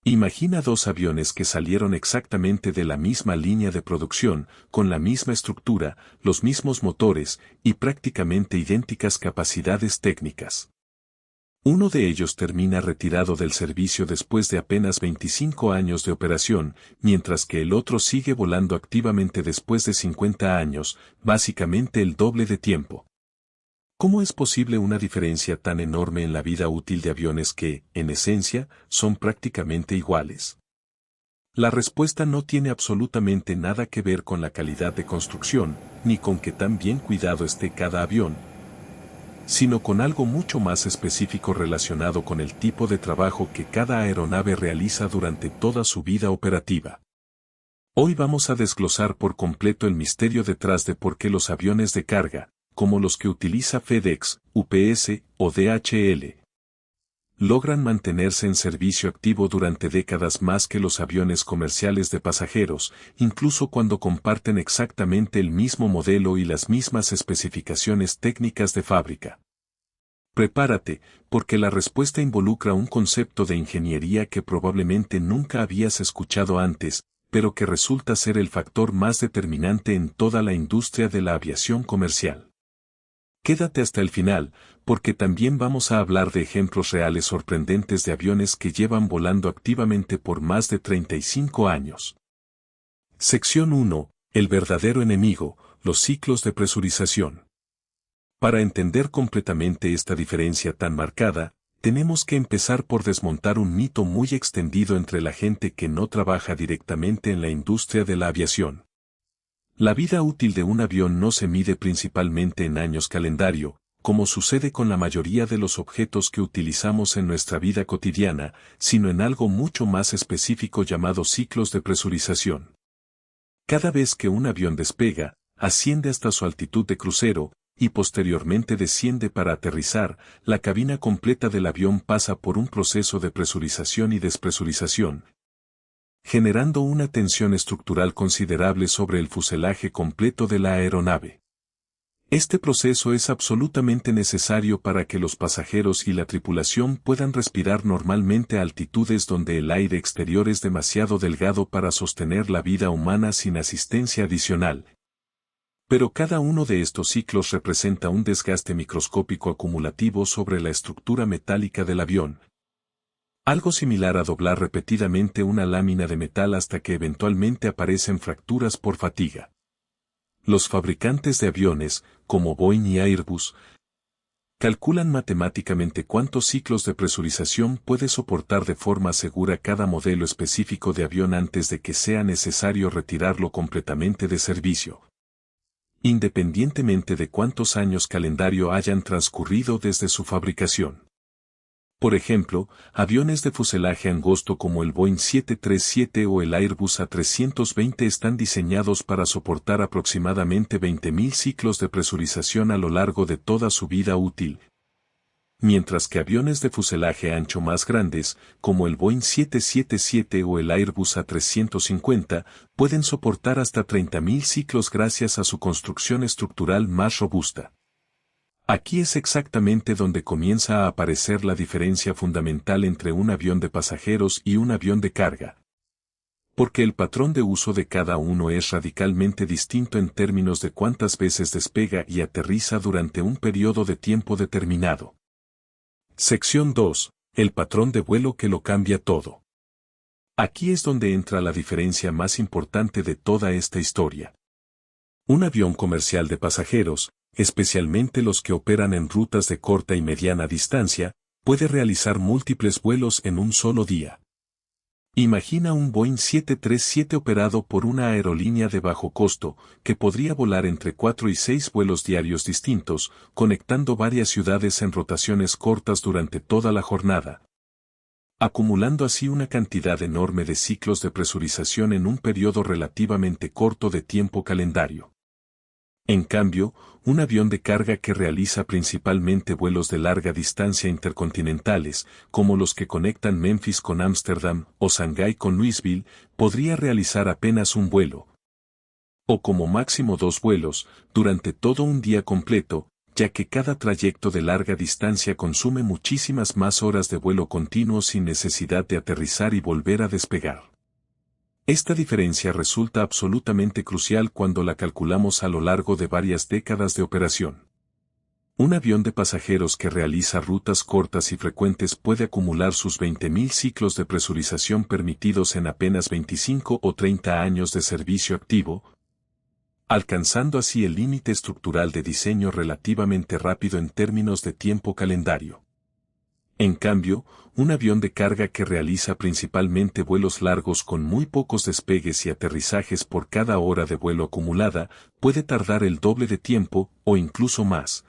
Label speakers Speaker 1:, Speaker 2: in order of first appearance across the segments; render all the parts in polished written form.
Speaker 1: Imagina dos aviones que salieron exactamente de la misma línea de producción, con la misma estructura, los mismos motores y prácticamente idénticas capacidades técnicas. Uno de ellos termina retirado del servicio después de apenas 25 años de operación, mientras que el otro sigue volando activamente después de 50 años, básicamente el doble de tiempo. ¿Cómo es posible una diferencia tan enorme en la vida útil de aviones que, en esencia, son prácticamente iguales? La respuesta no tiene absolutamente nada que ver con la calidad de construcción, ni con qué tan bien cuidado esté cada avión, sino con algo mucho más específico relacionado con el tipo de trabajo que cada aeronave realiza durante toda su vida operativa. Hoy vamos a desglosar por completo el misterio detrás de por qué los aviones de carga, como los que utiliza FedEx, UPS o DHL, logran mantenerse en servicio activo durante décadas más que los aviones comerciales de pasajeros, incluso cuando comparten exactamente el mismo modelo y las mismas especificaciones técnicas de fábrica. Prepárate, porque la respuesta involucra un concepto de ingeniería que probablemente nunca habías escuchado antes, pero que resulta ser el factor más determinante en toda la industria de la aviación comercial. Quédate hasta el final, porque también vamos a hablar de ejemplos reales sorprendentes de aviones que llevan volando activamente por más de 35 años. Sección 1. El verdadero enemigo, los ciclos de presurización. Para entender completamente esta diferencia tan marcada, tenemos que empezar por desmontar un mito muy extendido entre la gente que no trabaja directamente en la industria de la aviación. La vida útil de un avión no se mide principalmente en años calendario, como sucede con la mayoría de los objetos que utilizamos en nuestra vida cotidiana, sino en algo mucho más específico llamado ciclos de presurización. Cada vez que un avión despega, asciende hasta su altitud de crucero, y posteriormente desciende para aterrizar, la cabina completa del avión pasa por un proceso de presurización y despresurización, generando una tensión estructural considerable sobre el fuselaje completo de la aeronave. Este proceso es absolutamente necesario para que los pasajeros y la tripulación puedan respirar normalmente a altitudes donde el aire exterior es demasiado delgado para sostener la vida humana sin asistencia adicional. Pero cada uno de estos ciclos representa un desgaste microscópico acumulativo sobre la estructura metálica del avión. Algo similar a doblar repetidamente una lámina de metal hasta que eventualmente aparecen fracturas por fatiga. Los fabricantes de aviones, como Boeing y Airbus, calculan matemáticamente cuántos ciclos de presurización puede soportar de forma segura cada modelo específico de avión antes de que sea necesario retirarlo completamente de servicio, independientemente de cuántos años calendario hayan transcurrido desde su fabricación. Por ejemplo, aviones de fuselaje angosto como el Boeing 737 o el Airbus A320 están diseñados para soportar aproximadamente 20.000 ciclos de presurización a lo largo de toda su vida útil, mientras que aviones de fuselaje ancho más grandes, como el Boeing 777 o el Airbus A350, pueden soportar hasta 30.000 ciclos gracias a su construcción estructural más robusta. Aquí es exactamente donde comienza a aparecer la diferencia fundamental entre un avión de pasajeros y un avión de carga. Porque el patrón de uso de cada uno es radicalmente distinto en términos de cuántas veces despega y aterriza durante un periodo de tiempo determinado. Sección 2. El patrón de vuelo que lo cambia todo. Aquí es donde entra la diferencia más importante de toda esta historia. Un avión comercial de pasajeros, especialmente los que operan en rutas de corta y mediana distancia, puede realizar múltiples vuelos en un solo día. Imagina un Boeing 737 operado por una aerolínea de bajo costo, que podría volar entre 4 y 6 vuelos diarios distintos, conectando varias ciudades en rotaciones cortas durante toda la jornada, acumulando así una cantidad enorme de ciclos de presurización en un periodo relativamente corto de tiempo calendario. En cambio, un avión de carga que realiza principalmente vuelos de larga distancia intercontinentales, como los que conectan Memphis con Ámsterdam o Shanghái con Louisville, podría realizar apenas un vuelo, o como máximo 2 vuelos, durante todo un día completo, ya que cada trayecto de larga distancia consume muchísimas más horas de vuelo continuo sin necesidad de aterrizar y volver a despegar. Esta diferencia resulta absolutamente crucial cuando la calculamos a lo largo de varias décadas de operación. Un avión de pasajeros que realiza rutas cortas y frecuentes puede acumular sus 20.000 ciclos de presurización permitidos en apenas 25 o 30 años de servicio activo, alcanzando así el límite estructural de diseño relativamente rápido en términos de tiempo calendario. En cambio, un avión de carga que realiza principalmente vuelos largos con muy pocos despegues y aterrizajes por cada hora de vuelo acumulada, puede tardar el doble de tiempo, o incluso más,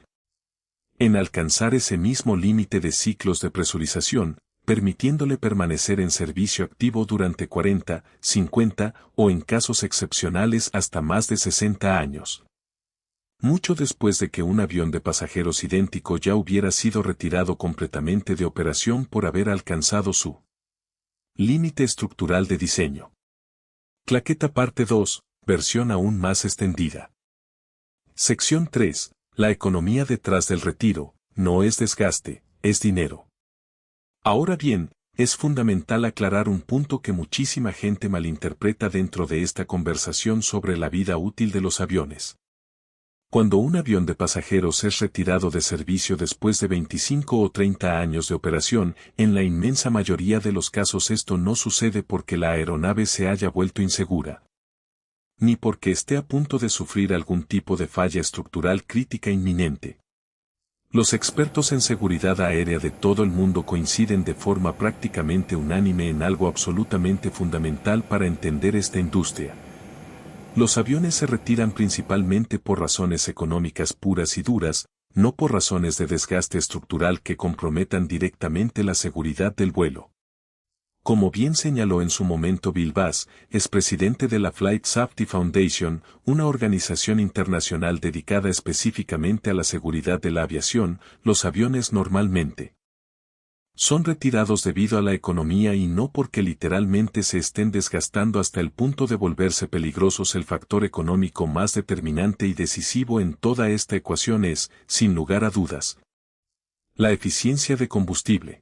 Speaker 1: en alcanzar ese mismo límite de ciclos de presurización, permitiéndole permanecer en servicio activo durante 40, 50 o en casos excepcionales hasta más de 60 años. Mucho después de que un avión de pasajeros idéntico ya hubiera sido retirado completamente de operación por haber alcanzado su límite estructural de diseño. Claqueta parte 2, versión aún más extendida. Sección 3. La economía detrás del retiro, no es desgaste, es dinero. Ahora bien, es fundamental aclarar un punto que muchísima gente malinterpreta dentro de esta conversación sobre la vida útil de los aviones. Cuando un avión de pasajeros es retirado de servicio después de 25 o 30 años de operación, en la inmensa mayoría de los casos esto no sucede porque la aeronave se haya vuelto insegura, ni porque esté a punto de sufrir algún tipo de falla estructural crítica inminente. Los expertos en seguridad aérea de todo el mundo coinciden de forma prácticamente unánime en algo absolutamente fundamental para entender esta industria. Los aviones se retiran principalmente por razones económicas puras y duras, no por razones de desgaste estructural que comprometan directamente la seguridad del vuelo. Como bien señaló en su momento Bill Bass, expresidente de la Flight Safety Foundation, una organización internacional dedicada específicamente a la seguridad de la aviación, los aviones normalmente son retirados debido a la economía y no porque literalmente se estén desgastando hasta el punto de volverse peligrosos. El factor económico más determinante y decisivo en toda esta ecuación es, sin lugar a dudas, la eficiencia de combustible.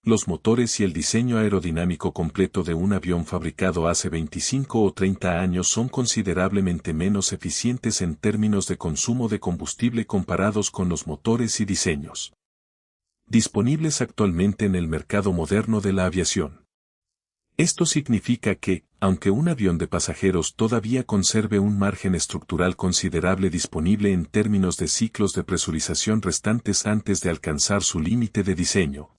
Speaker 1: Los motores y el diseño aerodinámico completo de un avión fabricado hace 25 o 30 años son considerablemente menos eficientes en términos de consumo de combustible comparados con los motores y diseños disponibles actualmente en el mercado moderno de la aviación. Esto significa que, aunque un avión de pasajeros todavía conserve un margen estructural considerable disponible en términos de ciclos de presurización restantes antes de alcanzar su límite de diseño,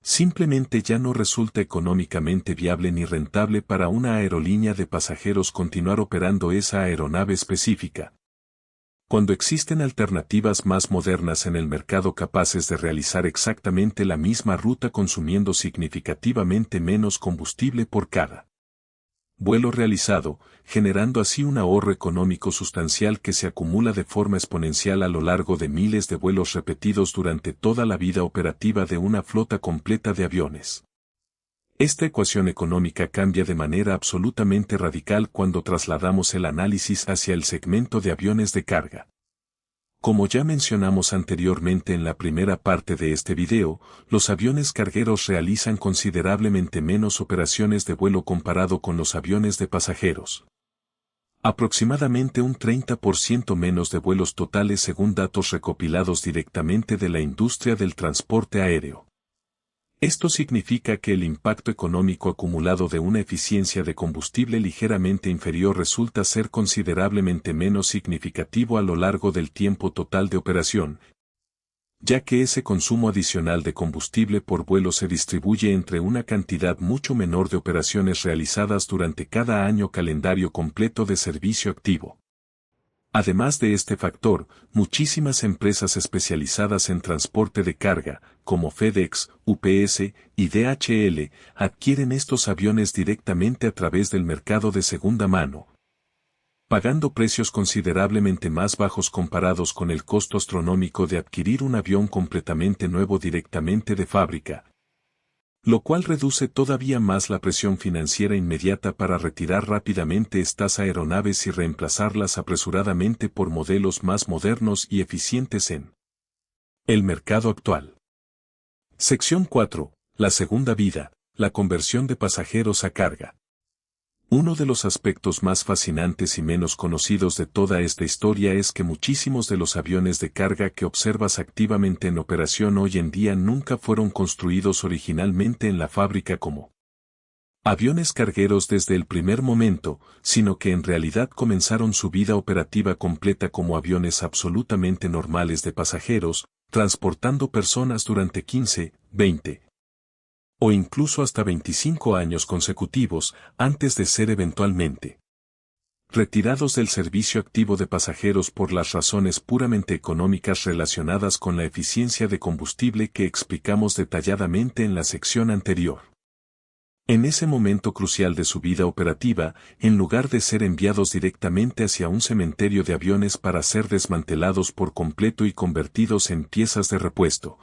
Speaker 1: simplemente ya no resulta económicamente viable ni rentable para una aerolínea de pasajeros continuar operando esa aeronave específica. Cuando existen alternativas más modernas en el mercado capaces de realizar exactamente la misma ruta consumiendo significativamente menos combustible por cada vuelo realizado, generando así un ahorro económico sustancial que se acumula de forma exponencial a lo largo de miles de vuelos repetidos durante toda la vida operativa de una flota completa de aviones. Esta ecuación económica cambia de manera absolutamente radical cuando trasladamos el análisis hacia el segmento de aviones de carga. Como ya mencionamos anteriormente en la primera parte de este video, los aviones cargueros realizan considerablemente menos operaciones de vuelo comparado con los aviones de pasajeros. Aproximadamente un 30% menos de vuelos totales según datos recopilados directamente de la industria del transporte aéreo. Esto significa que el impacto económico acumulado de una eficiencia de combustible ligeramente inferior resulta ser considerablemente menos significativo a lo largo del tiempo total de operación, ya que ese consumo adicional de combustible por vuelo se distribuye entre una cantidad mucho menor de operaciones realizadas durante cada año calendario completo de servicio activo. Además de este factor, muchísimas empresas especializadas en transporte de carga, como FedEx, UPS y DHL, adquieren estos aviones directamente a través del mercado de segunda mano, pagando precios considerablemente más bajos comparados con el costo astronómico de adquirir un avión completamente nuevo directamente de fábrica. Lo cual reduce todavía más la presión financiera inmediata para retirar rápidamente estas aeronaves y reemplazarlas apresuradamente por modelos más modernos y eficientes en el mercado actual. Sección 4. La segunda vida, la conversión de pasajeros a carga. Uno de los aspectos más fascinantes y menos conocidos de toda esta historia es que muchísimos de los aviones de carga que observas activamente en operación hoy en día nunca fueron construidos originalmente en la fábrica como aviones cargueros desde el primer momento, sino que en realidad comenzaron su vida operativa completa como aviones absolutamente normales de pasajeros, transportando personas durante 15, 20 o incluso hasta 25 años consecutivos, antes de ser eventualmente retirados del servicio activo de pasajeros por las razones puramente económicas relacionadas con la eficiencia de combustible que explicamos detalladamente en la sección anterior. En ese momento crucial de su vida operativa, en lugar de ser enviados directamente hacia un cementerio de aviones para ser desmantelados por completo y convertidos en piezas de repuesto,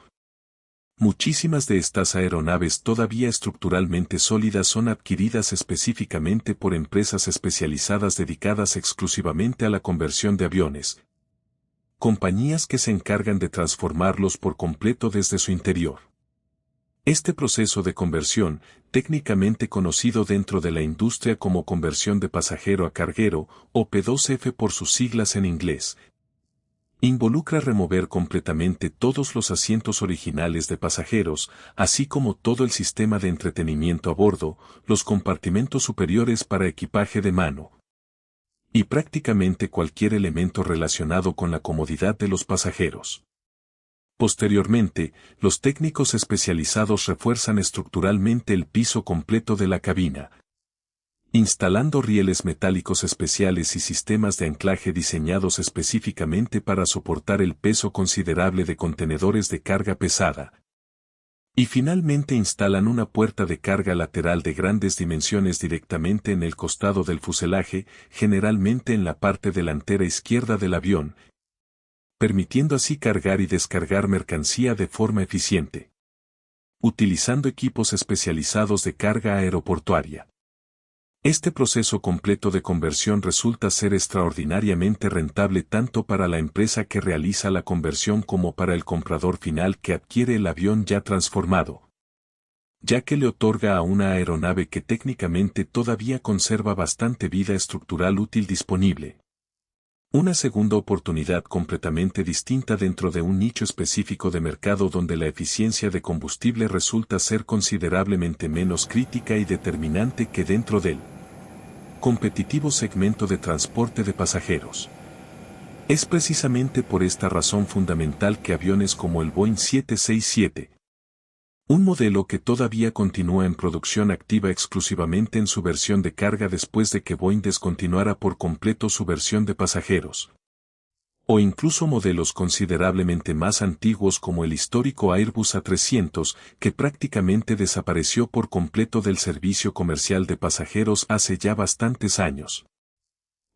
Speaker 1: muchísimas de estas aeronaves todavía estructuralmente sólidas son adquiridas específicamente por empresas especializadas dedicadas exclusivamente a la conversión de aviones, compañías que se encargan de transformarlos por completo desde su interior. Este proceso de conversión, técnicamente conocido dentro de la industria como conversión de pasajero a carguero, o P2F por sus siglas en inglés, involucra remover completamente todos los asientos originales de pasajeros, así como todo el sistema de entretenimiento a bordo, los compartimentos superiores para equipaje de mano, y prácticamente cualquier elemento relacionado con la comodidad de los pasajeros. Posteriormente, los técnicos especializados refuerzan estructuralmente el piso completo de la cabina, instalando rieles metálicos especiales y sistemas de anclaje diseñados específicamente para soportar el peso considerable de contenedores de carga pesada. Y finalmente instalan una puerta de carga lateral de grandes dimensiones directamente en el costado del fuselaje, generalmente en la parte delantera izquierda del avión, permitiendo así cargar y descargar mercancía de forma eficiente, utilizando equipos especializados de carga aeroportuaria. Este proceso completo de conversión resulta ser extraordinariamente rentable tanto para la empresa que realiza la conversión como para el comprador final que adquiere el avión ya transformado, ya que le otorga a una aeronave que técnicamente todavía conserva bastante vida estructural útil disponible una segunda oportunidad completamente distinta dentro de un nicho específico de mercado donde la eficiencia de combustible resulta ser considerablemente menos crítica y determinante que dentro del competitivo segmento de transporte de pasajeros. Es precisamente por esta razón fundamental que aviones como el Boeing 767, un modelo que todavía continúa en producción activa exclusivamente en su versión de carga después de que Boeing descontinuara por completo su versión de pasajeros, o incluso modelos considerablemente más antiguos como el histórico Airbus A300, que prácticamente desapareció por completo del servicio comercial de pasajeros hace ya bastantes años,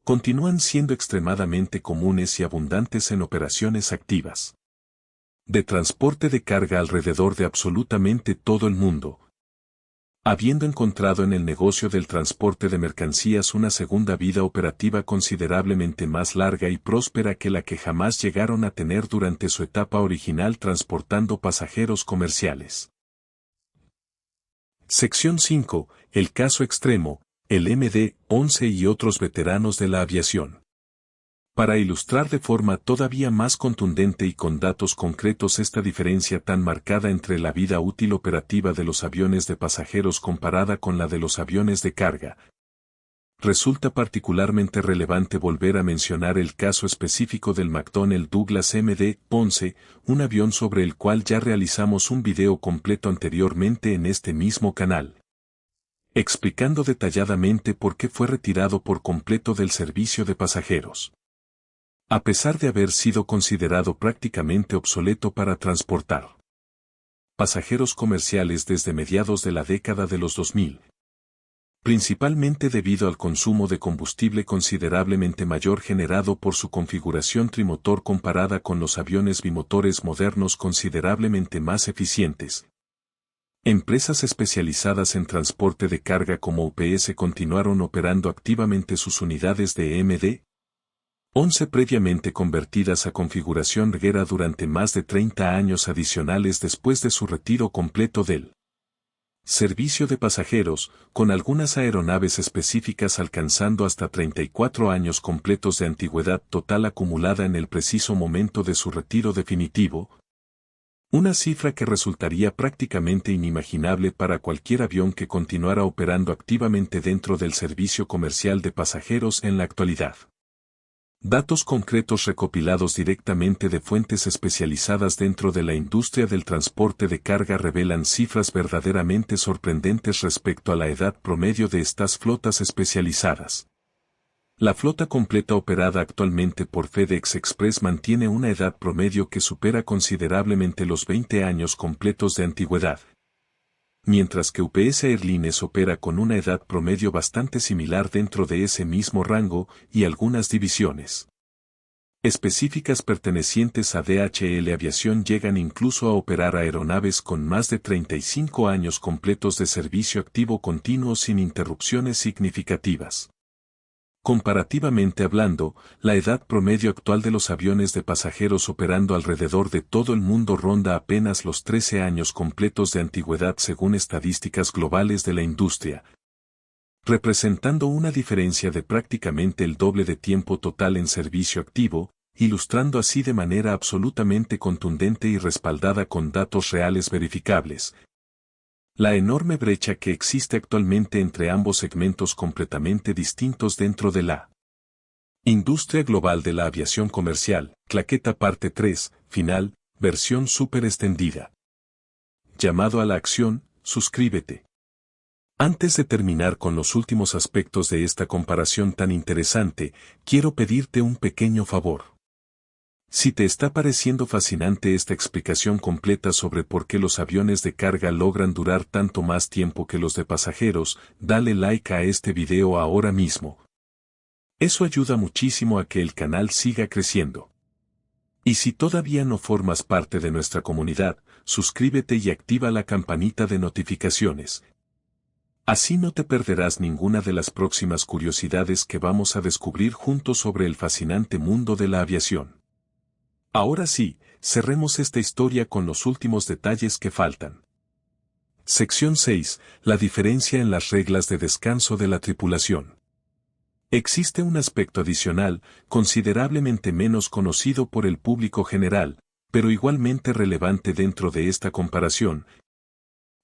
Speaker 1: continúan siendo extremadamente comunes y abundantes en operaciones activas de transporte de carga alrededor de absolutamente todo el mundo, habiendo encontrado en el negocio del transporte de mercancías una segunda vida operativa considerablemente más larga y próspera que la que jamás llegaron a tener durante su etapa original transportando pasajeros comerciales. Sección 5. El caso extremo, el MD-11 y otros veteranos de la aviación. Para ilustrar de forma todavía más contundente y con datos concretos esta diferencia tan marcada entre la vida útil operativa de los aviones de pasajeros comparada con la de los aviones de carga, resulta particularmente relevante volver a mencionar el caso específico del McDonnell Douglas MD-11, un avión sobre el cual ya realizamos un video completo anteriormente en este mismo canal, explicando detalladamente por qué fue retirado por completo del servicio de pasajeros, a pesar de haber sido considerado prácticamente obsoleto para transportar pasajeros comerciales desde mediados de la década de los 2000. Principalmente debido al consumo de combustible considerablemente mayor generado por su configuración trimotor comparada con los aviones bimotores modernos considerablemente más eficientes, Empresas especializadas en transporte de carga como UPS continuaron operando activamente sus unidades de MD-11 previamente convertidas a configuración reguera durante más de 30 años adicionales después de su retiro completo del servicio de pasajeros, con algunas aeronaves específicas alcanzando hasta 34 años completos de antigüedad total acumulada en el preciso momento de su retiro definitivo. Una cifra que resultaría prácticamente inimaginable para cualquier avión que continuara operando activamente dentro del servicio comercial de pasajeros en la actualidad. Datos concretos recopilados directamente de fuentes especializadas dentro de la industria del transporte de carga revelan cifras verdaderamente sorprendentes respecto a la edad promedio de estas flotas especializadas. La flota completa operada actualmente por FedEx Express mantiene una edad promedio que supera considerablemente los 20 años completos de antigüedad. Mientras que UPS Airlines opera con una edad promedio bastante similar dentro de ese mismo rango y algunas divisiones específicas pertenecientes a DHL Aviación llegan incluso a operar aeronaves con más de 35 años completos de servicio activo continuo sin interrupciones significativas. Comparativamente hablando, la edad promedio actual de los aviones de pasajeros operando alrededor de todo el mundo ronda apenas los 13 años completos de antigüedad según estadísticas globales de la industria, representando una diferencia de prácticamente el doble de tiempo total en servicio activo, ilustrando así de manera absolutamente contundente y respaldada con datos reales verificables la enorme brecha que existe actualmente entre ambos segmentos completamente distintos dentro de la industria global de la aviación comercial. Claqueta parte 3, final, versión súper extendida. Llamado a la acción, suscríbete. Antes de terminar con los últimos aspectos de esta comparación tan interesante, quiero pedirte un pequeño favor. Si te está pareciendo fascinante esta explicación completa sobre por qué los aviones de carga logran durar tanto más tiempo que los de pasajeros, dale like a este video ahora mismo. Eso ayuda muchísimo a que el canal siga creciendo. Y si todavía no formas parte de nuestra comunidad, suscríbete y activa la campanita de notificaciones. Así no te perderás ninguna de las próximas curiosidades que vamos a descubrir juntos sobre el fascinante mundo de la aviación. Ahora sí, cerremos esta historia con los últimos detalles que faltan. Sección 6. La diferencia en las reglas de descanso de la tripulación. Existe un aspecto adicional, considerablemente menos conocido por el público general, pero igualmente relevante dentro de esta comparación,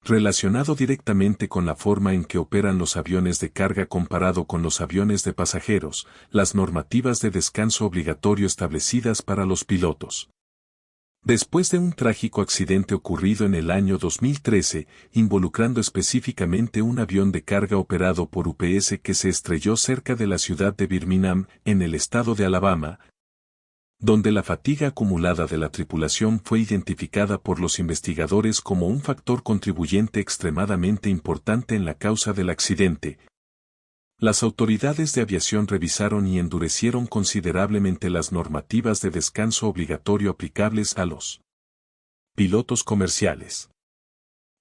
Speaker 1: relacionado directamente con la forma en que operan los aviones de carga comparado con los aviones de pasajeros, las normativas de descanso obligatorio establecidas para los pilotos. Después de un trágico accidente ocurrido en el año 2013, involucrando específicamente un avión de carga operado por UPS que se estrelló cerca de la ciudad de Birmingham, en el estado de Alabama, donde la fatiga acumulada de la tripulación fue identificada por los investigadores como un factor contribuyente extremadamente importante en la causa del accidente. Las autoridades de aviación revisaron y endurecieron considerablemente las normativas de descanso obligatorio aplicables a los pilotos comerciales.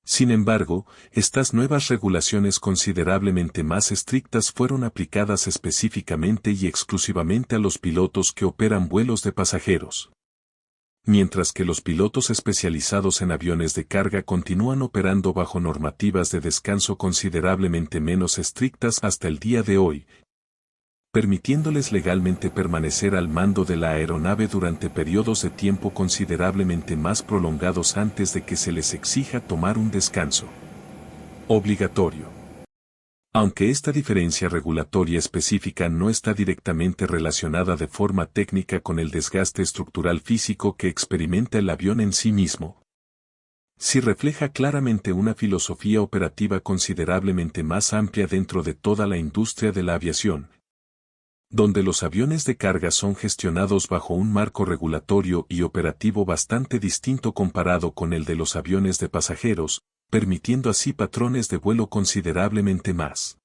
Speaker 1: Sin embargo, estas nuevas regulaciones considerablemente más estrictas fueron aplicadas específicamente y exclusivamente a los pilotos que operan vuelos de pasajeros. Mientras que los pilotos especializados en aviones de carga continúan operando bajo normativas de descanso considerablemente menos estrictas hasta el día de hoy, permitiéndoles legalmente permanecer al mando de la aeronave durante periodos de tiempo considerablemente más prolongados antes de que se les exija tomar un descanso obligatorio. Aunque esta diferencia regulatoria específica no está directamente relacionada de forma técnica con el desgaste estructural físico que experimenta el avión en sí mismo, sí refleja claramente una filosofía operativa considerablemente más amplia dentro de toda la industria de la aviación, donde los aviones de carga son gestionados bajo un marco regulatorio y operativo bastante distinto comparado con el de los aviones de pasajeros, permitiendo así patrones de vuelo considerablemente más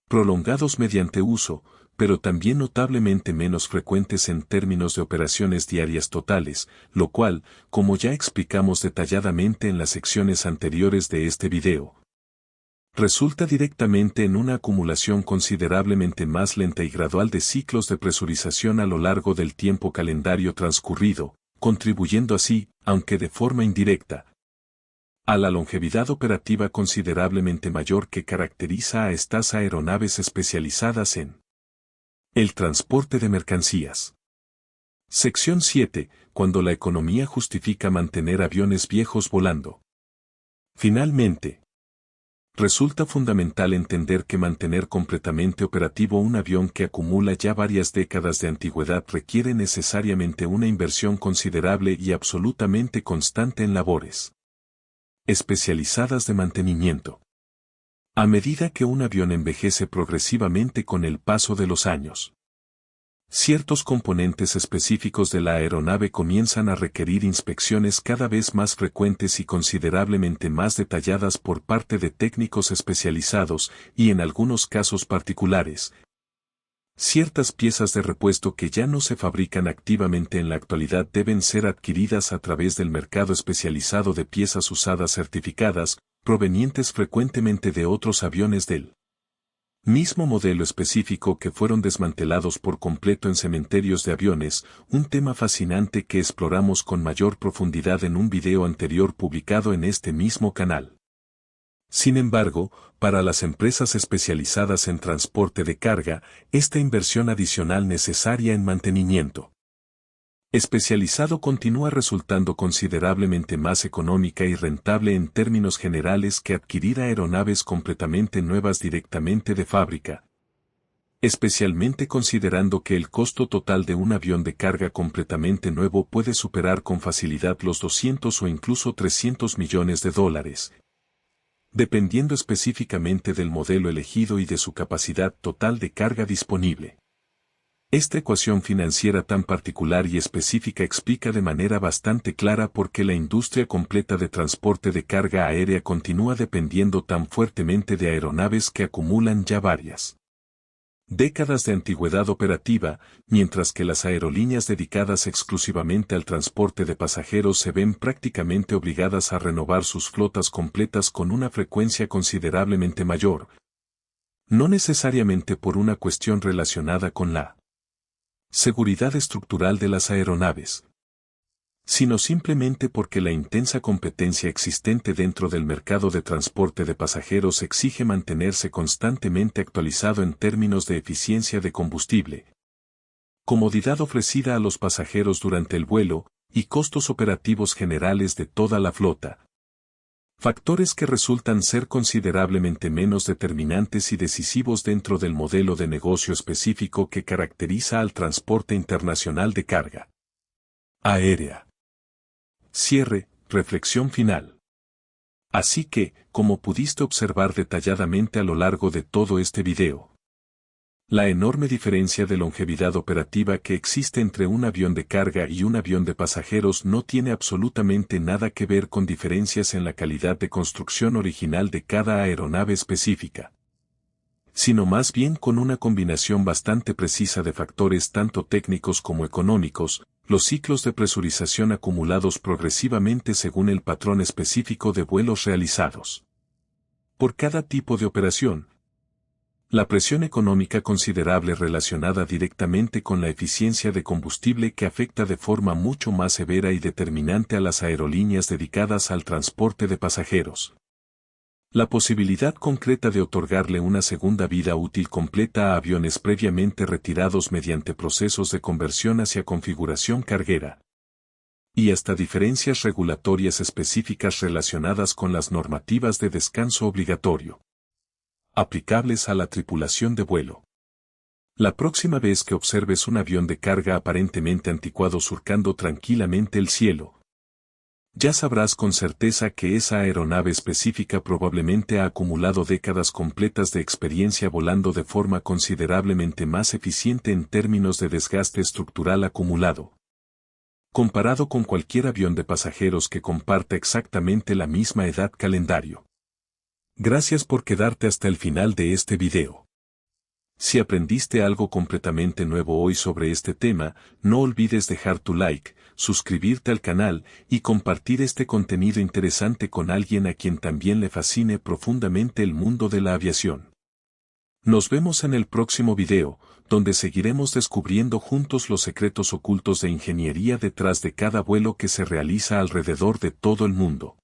Speaker 1: prolongados mediante uso, pero también notablemente menos frecuentes en términos de operaciones diarias totales, lo cual, como ya explicamos detalladamente en las secciones anteriores de este video, resulta directamente en una acumulación considerablemente más lenta y gradual de ciclos de presurización a lo largo del tiempo calendario transcurrido, contribuyendo así, aunque de forma indirecta, a la longevidad operativa considerablemente mayor que caracteriza a estas aeronaves especializadas en el transporte de mercancías. Sección 7. Cuando la economía justifica mantener aviones viejos volando. Finalmente, resulta fundamental entender que mantener completamente operativo un avión que acumula ya varias décadas de antigüedad requiere necesariamente una inversión considerable y absolutamente constante en labores especializadas de mantenimiento. A medida que un avión envejece progresivamente con el paso de los años, ciertos componentes específicos de la aeronave comienzan a requerir inspecciones cada vez más frecuentes y considerablemente más detalladas por parte de técnicos especializados y en algunos casos particulares. Ciertas piezas de repuesto que ya no se fabrican activamente en la actualidad deben ser adquiridas a través del mercado especializado de piezas usadas certificadas, provenientes frecuentemente de otros aviones del mismo modelo específico que fueron desmantelados por completo en cementerios de aviones, un tema fascinante que exploramos con mayor profundidad en un video anterior publicado en este mismo canal. Sin embargo, para las empresas especializadas en transporte de carga, esta inversión adicional necesaria en mantenimiento especializado continúa resultando considerablemente más económica y rentable en términos generales que adquirir aeronaves completamente nuevas directamente de fábrica, especialmente considerando que el costo total de un avión de carga completamente nuevo puede superar con facilidad los 200 o incluso 300 millones de dólares, dependiendo específicamente del modelo elegido y de su capacidad total de carga disponible. Esta ecuación financiera tan particular y específica explica de manera bastante clara por qué la industria completa de transporte de carga aérea continúa dependiendo tan fuertemente de aeronaves que acumulan ya varias décadas de antigüedad operativa, mientras que las aerolíneas dedicadas exclusivamente al transporte de pasajeros se ven prácticamente obligadas a renovar sus flotas completas con una frecuencia considerablemente mayor, no necesariamente por una cuestión relacionada con la seguridad estructural de las aeronaves, sino simplemente porque la intensa competencia existente dentro del mercado de transporte de pasajeros exige mantenerse constantemente actualizado en términos de eficiencia de combustible, comodidad ofrecida a los pasajeros durante el vuelo, y costos operativos generales de toda la flota. Factores que resultan ser considerablemente menos determinantes y decisivos dentro del modelo de negocio específico que caracteriza al transporte internacional de carga aérea. Cierre, reflexión final. Así que, como pudiste observar detalladamente a lo largo de todo este video, la enorme diferencia de longevidad operativa que existe entre un avión de carga y un avión de pasajeros no tiene absolutamente nada que ver con diferencias en la calidad de construcción original de cada aeronave específica, sino más bien con una combinación bastante precisa de factores tanto técnicos como económicos, los ciclos de presurización acumulados progresivamente según el patrón específico de vuelos realizados por cada tipo de operación, la presión económica considerable relacionada directamente con la eficiencia de combustible que afecta de forma mucho más severa y determinante a las aerolíneas dedicadas al transporte de pasajeros. La posibilidad concreta de otorgarle una segunda vida útil completa a aviones previamente retirados mediante procesos de conversión hacia configuración carguera. Y hasta diferencias regulatorias específicas relacionadas con las normativas de descanso obligatorio, aplicables a la tripulación de vuelo. La próxima vez que observes un avión de carga aparentemente anticuado surcando tranquilamente el cielo, ya sabrás con certeza que esa aeronave específica probablemente ha acumulado décadas completas de experiencia volando de forma considerablemente más eficiente en términos de desgaste estructural acumulado, comparado con cualquier avión de pasajeros que comparta exactamente la misma edad calendario. Gracias por quedarte hasta el final de este video. Si aprendiste algo completamente nuevo hoy sobre este tema, no olvides dejar tu like, suscribirte al canal y compartir este contenido interesante con alguien a quien también le fascine profundamente el mundo de la aviación. Nos vemos en el próximo video, donde seguiremos descubriendo juntos los secretos ocultos de ingeniería detrás de cada vuelo que se realiza alrededor de todo el mundo.